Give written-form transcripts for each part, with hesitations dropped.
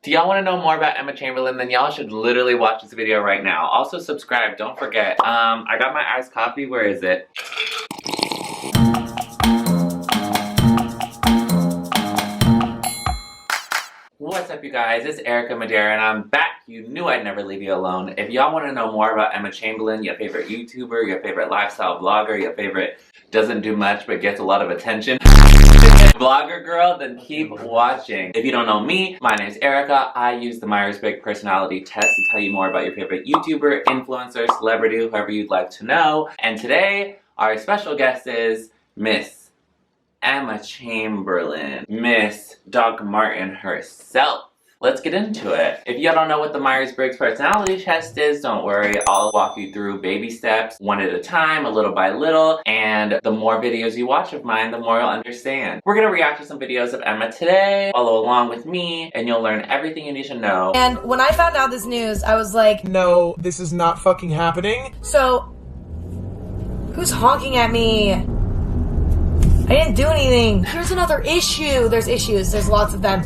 Do y'all want to know more about Emma Chamberlain? Then y'all should literally watch this video right now. Also subscribe, don't forget. I got my iced coffee, where is it? What's up, you guys? It's Erica and I'm back. You knew I'd never leave you alone. If y'all want to know more about Emma Chamberlain, your favorite YouTuber, your favorite lifestyle vlogger, your favorite doesn't do much but gets a lot of attention vlogger girl, then keep watching. If you don't know me, my name's Erica. I use the Myers-Briggs Personality Test to tell you more about your favorite YouTuber, influencer, celebrity, whoever you'd like to know. And today, our special guest is Miss Emma Chamberlain, Miss Doc Martin herself. Let's get into it. If y'all don't know what the Myers-Briggs Personality Test is, don't worry. I'll walk you through baby steps, one at a time, a little by little, and the more videos you watch of mine, the more you'll understand. We're gonna react to some videos of Emma today. Follow along with me, and you'll learn everything you need to know. And when I found out this news, I was like, no, this is not fucking happening. So, who's honking at me? I didn't do anything. Here's another issue. There's issues. There's lots of them.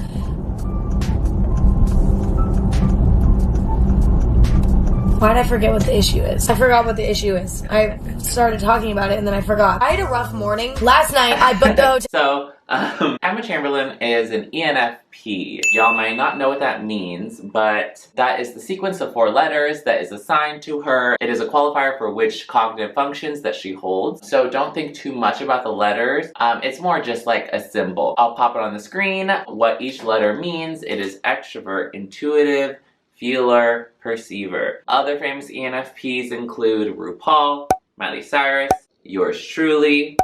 Why did I forget what the issue is? I forgot what the issue is. I started talking about it and then I forgot. I had a rough morning. Last night, I booked the hotel. So, Emma Chamberlain is an ENFP. Y'all might not know what that means, but that is the sequence of 4 letters that is assigned to her. It is a qualifier for which cognitive functions that she holds. So don't think too much about the letters. It's more just like a symbol. I'll pop it on the screen, what each letter means. It is extrovert, intuitive, feeler, perceiver. Other famous ENFPs include RuPaul, Miley Cyrus, yours truly.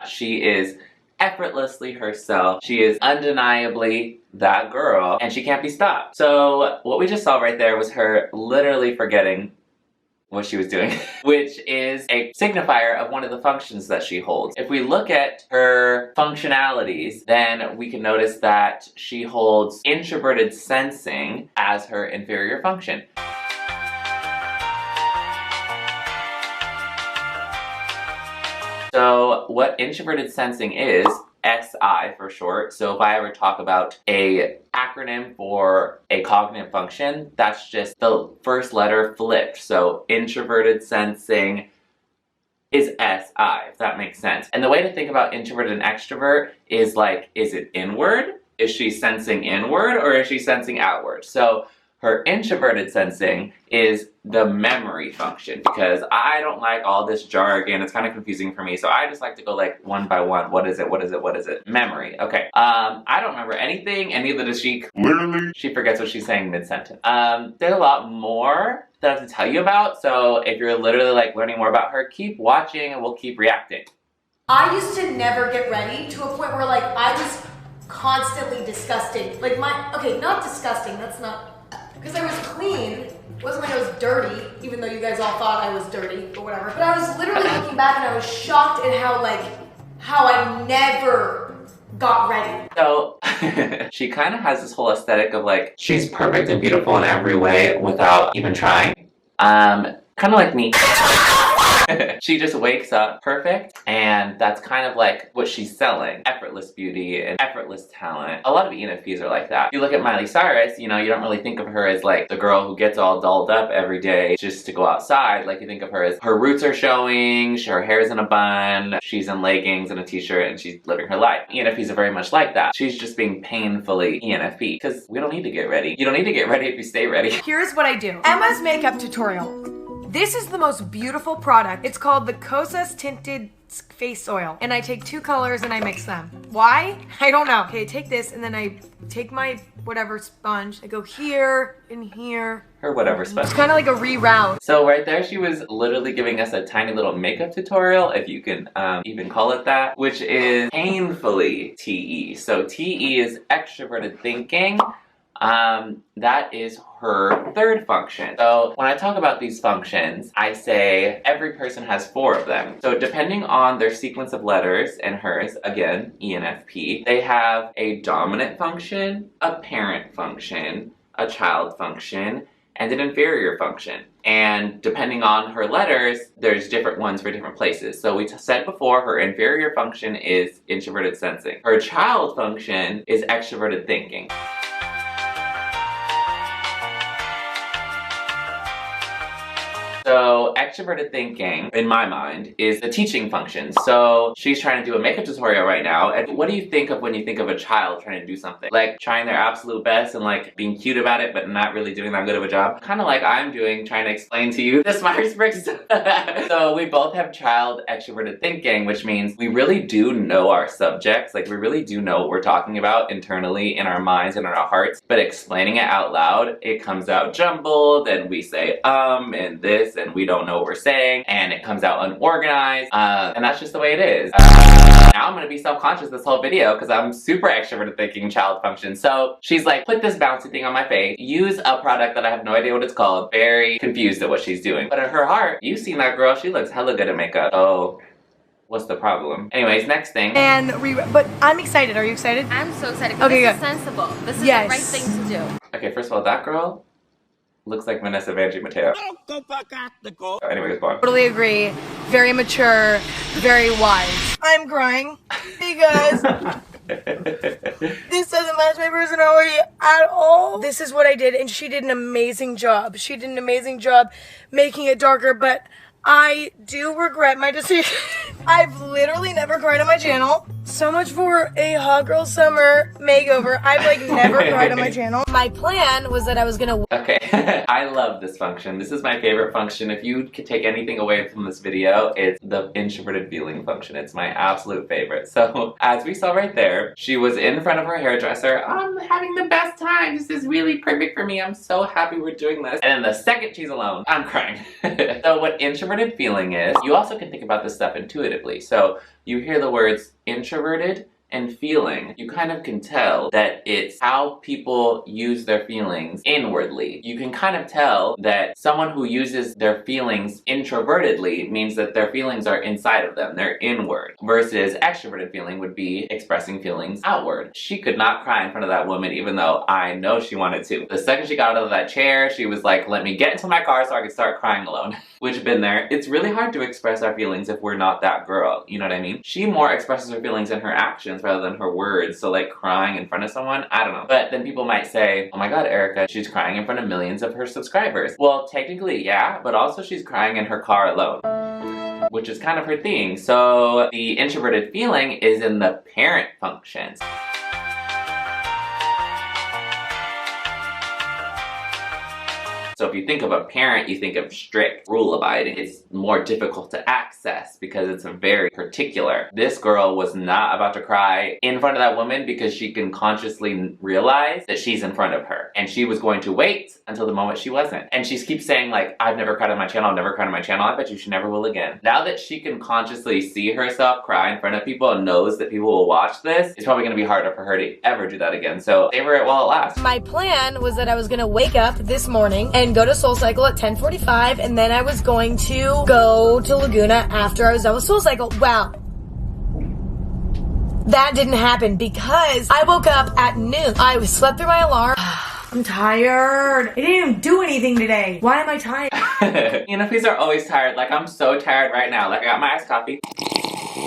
She is effortlessly herself. She is undeniably that girl, and she can't be stopped. So what we just saw right there was her literally forgetting what she was doing, which is a signifier of one of the functions that she holds. If we look at her functionalities, then we can notice that she holds introverted sensing as her inferior function. So what introverted sensing is, SI for short. So if I ever talk about a acronym for a cognitive function, that's just the first letter flipped. So introverted sensing is SI, if that makes sense. And the way to think about introvert and extrovert is like, is it inward? Is she sensing inward or is she sensing outward? So her introverted sensing is the memory function, because I don't like all this jargon. It's kind of confusing for me, so I just like to go like one by one. What is it? What is it? What is it? Memory. Okay. I don't remember anything, and neither does she. Literally. She forgets what she's saying mid-sentence. There's a lot more that I have to tell you about, so if you're literally like learning more about her, keep watching and we'll keep reacting. I used to never get ready to a point where like I was constantly disgusting. Like okay, not disgusting, that's not, because I was clean. It wasn't like I was dirty, even though you guys all thought I was dirty or whatever. But I was literally looking back and I was shocked at how I never got ready. So, she kind of has this whole aesthetic of like, she's perfect and beautiful in every way without even trying. Kind of like me. She just wakes up perfect, and that's kind of like what she's selling. Effortless beauty and effortless talent. A lot of ENFPs are like that. If you look at Miley Cyrus, you know, you don't really think of her as like the girl who gets all dolled up every day just to go outside. Like, you think of her as her roots are showing, her hair's in a bun, she's in leggings and a t-shirt, and she's living her life. ENFPs are very much like that. She's just being painfully ENFP, because we don't need to get ready. You don't need to get ready if you stay ready. Here's what I do. Emma's makeup tutorial. This is the most beautiful product. It's called the Kosas Tinted Face Oil. And I take 2 colors and I mix them. Why? I don't know. Okay, I take this and then I take my whatever sponge. I go here and here. Her whatever sponge. It's kind of like a reroute. So right there, she was literally giving us a tiny little makeup tutorial, if you can even call it that, which is painfully TE. So TE is extroverted thinking. That is her 3rd function. So when I talk about these functions, I say every person has 4 of them. So depending on their sequence of letters, and hers, again, ENFP, they have a dominant function, a parent function, a child function, and an inferior function. And depending on her letters, there's different ones for different places. So we said before, her inferior function is introverted sensing. Her child function is extroverted thinking. So extroverted thinking, in my mind, is the teaching function. So she's trying to do a makeup tutorial right now. And what do you think of when you think of a child trying to do something? Like trying their absolute best and like being cute about it, but not really doing that good of a job. Kind of like I'm doing, trying to explain to you this Myers-Briggs. So we both have child extroverted thinking, which means we really do know our subjects. Like we really do know what we're talking about internally in our minds and in our hearts, but explaining it out loud, it comes out jumbled and we say and this and we don't know what we're saying and it comes out unorganized and that's just the way it is. Now I'm gonna be self-conscious this whole video because I'm super extroverted thinking child function. So she's like, put this bouncy thing on my face, use a product that I have no idea what it's called, very confused at what she's doing. But in her heart, you've seen that girl, she looks hella good at makeup. Oh, what's the problem? Anyways, next thing. But I'm excited. Are you excited? I'm so excited. Okay, This is good. sensible. This is Yes. the right thing to do. Okay, first of all, that girl looks like Vanessa Vanjie Mateo. Anyways, go on. Totally agree. Very mature, very wise. I'm crying because this doesn't match my personality at all. This is what I did, and she did an amazing job. She did an amazing job making it darker, but I do regret my decision. I've literally never cried on my channel. So much for a hot girl summer makeover. I've like never cried on my channel. My plan was that I was gonna. Okay, I love this function. This is my favorite function. If you could take anything away from this video, it's the introverted feeling function. It's my absolute favorite. So as we saw right there, she was in front of her hairdresser. I'm having the best time. This is really perfect for me. I'm so happy we're doing this. And then the second she's alone, I'm crying. So what introverted feeling is, you also can think about this stuff intuitively. So you hear the words introverted and feeling, you kind of can tell that it's how people use their feelings inwardly. You can kind of tell that someone who uses their feelings introvertedly means that their feelings are inside of them, they're inward, versus extroverted feeling would be expressing feelings outward. She could not cry in front of that woman even though I know she wanted to. The second she got out of that chair, she was like, let me get into my car so I could start crying alone. Which, been there. It's really hard to express our feelings if we're not that girl, you know what I mean? She more expresses her feelings in her actions rather than her words, so like crying in front of someone, I don't know. But then people might say, oh my god, Erica, she's crying in front of millions of her subscribers. Well, technically, yeah, but also she's crying in her car alone, which is kind of her thing. So the introverted feeling is in the parent functions. So if you think of a parent, you think of strict, rule-abiding. It's more difficult to access because it's very particular. This girl was not about to cry in front of that woman because she can consciously realize that she's in front of her. And she was going to wait until the moment she wasn't. And she keeps saying like, I've never cried on my channel, I've never cried on my channel, I bet you she never will again. Now that she can consciously see herself cry in front of people and knows that people will watch this, it's probably gonna be harder for her to ever do that again. So savor it while it lasts. My plan was that I was gonna wake up this morning and go to SoulCycle at 10:45, and then I was going to go to Laguna after I was done with SoulCycle. Wow. That didn't happen because I woke up at noon. I slept through my alarm. I'm tired. I didn't even do anything today. Why am I tired? ENFPs are always tired. Like, I'm so tired right now. Like, I got my iced coffee.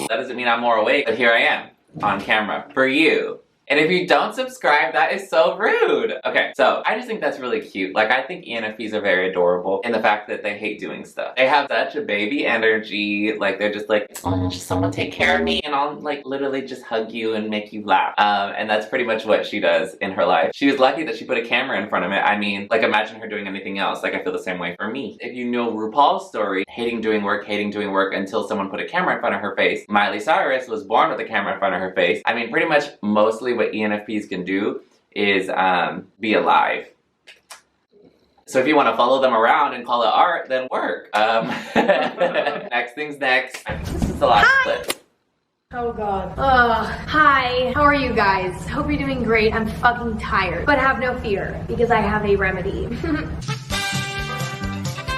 That doesn't mean I'm more awake, but here I am on camera for you. And if you don't subscribe, that is so rude. Okay, so I just think that's really cute. Like, I think ENFPs are very adorable in the fact that they hate doing stuff. They have such a baby energy. Like, they're just like, oh, just someone take care of me and I'll like literally just hug you and make you laugh. And that's pretty much what she does in her life. She was lucky that she put a camera in front of it. I mean, like, imagine her doing anything else. Like, I feel the same way for me. If you know RuPaul's story, hating doing work until someone put a camera in front of her face. Miley Cyrus was born with a camera in front of her face. I mean, pretty much mostly what ENFPs can do is be alive. So if you want to follow them around and call it art, then work. Next thing's next. I think this is the last clip. Oh god. Hi, how are you guys? Hope you're doing great. I'm fucking tired, but have no fear because I have a remedy.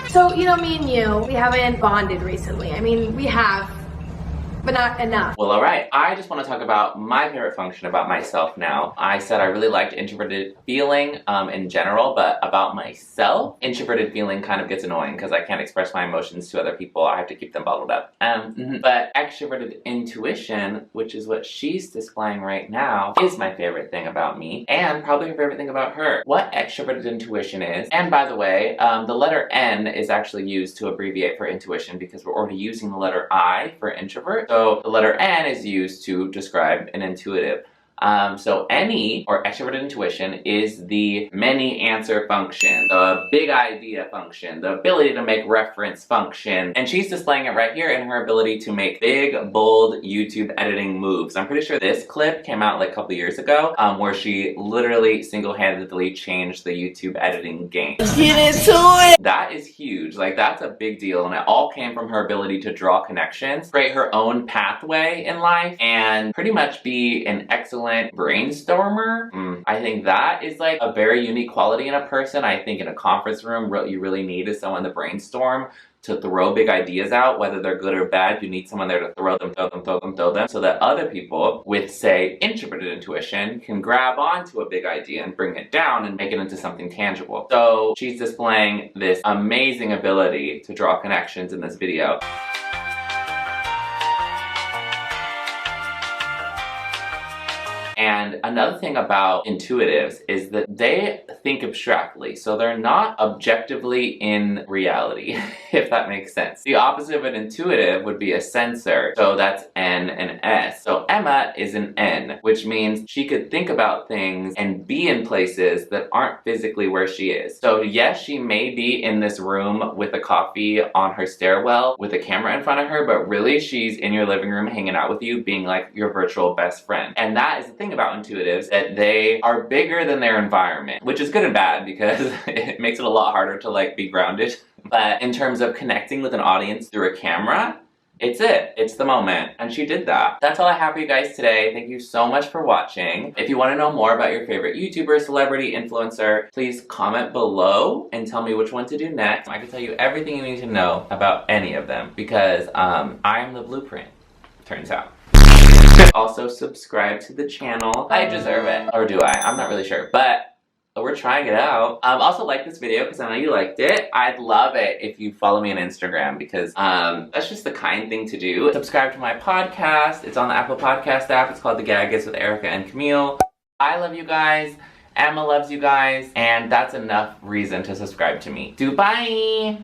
So, you know, me and you, we haven't bonded recently. I mean, we have, but not enough. Well, alright. I just want to talk about my favorite function about myself now. I said I really liked introverted feeling in general, but about myself, introverted feeling kind of gets annoying because I can't express my emotions to other people. I have to keep them bottled up. But extroverted intuition, which is what she's displaying right now, is my favorite thing about me, and probably her favorite thing about her. What extroverted intuition is, and by the way, the letter N is actually used to abbreviate for intuition because we're already using the letter I for introvert. So the letter N is used to describe an intuitive. So NE, or extroverted intuition, is the many answer function, the big idea function, the ability to make reference function, and she's displaying it right here in her ability to make big, bold YouTube editing moves. I'm pretty sure this clip came out like a couple years ago, where she literally single-handedly changed the YouTube editing game. Get into it! That is huge. Like, that's a big deal, and it all came from her ability to draw connections, create her own pathway in life, and pretty much be an excellent brainstormer. I think that is like a very unique quality in a person. I think in a conference room, what you really need is someone to brainstorm, to throw big ideas out, whether they're good or bad. You need someone there to throw them, so that other people with, say, introverted intuition can grab onto a big idea and bring it down and make it into something tangible. So she's displaying this amazing ability to draw connections in this video. And another thing about intuitives is that they think abstractly, so they're not objectively in reality, if that makes sense. The opposite of an intuitive would be a sensor, so that's N and S. So Emma is an N, which means she could think about things and be in places that aren't physically where she is. So yes, she may be in this room with a coffee on her stairwell with a camera in front of her, but really she's in your living room hanging out with you, being like your virtual best friend. And that is the thing about intuitives, that they are bigger than their environment, which is good and bad because it makes it a lot harder to like be grounded. But in terms of connecting with an audience through a camera, it's the moment, and she did that. That's all I have for you guys today. Thank you so much for watching. If you want to know more about your favorite YouTuber, celebrity, influencer, please comment below and tell me which one to do next. I can tell you everything you need to know about any of them because I am the blueprint, turns out. Also subscribe to the channel. I deserve it. Or do I? I'm not really sure, but we're trying it out. Also like this video because I know you liked it. I'd love it if you follow me on Instagram because that's just the kind thing to do. Subscribe to my podcast. It's on the Apple Podcast app. It's called the Gag Is with Erica and Camille. I love you guys. Emma loves you guys. And that's enough reason to subscribe to me. Bye.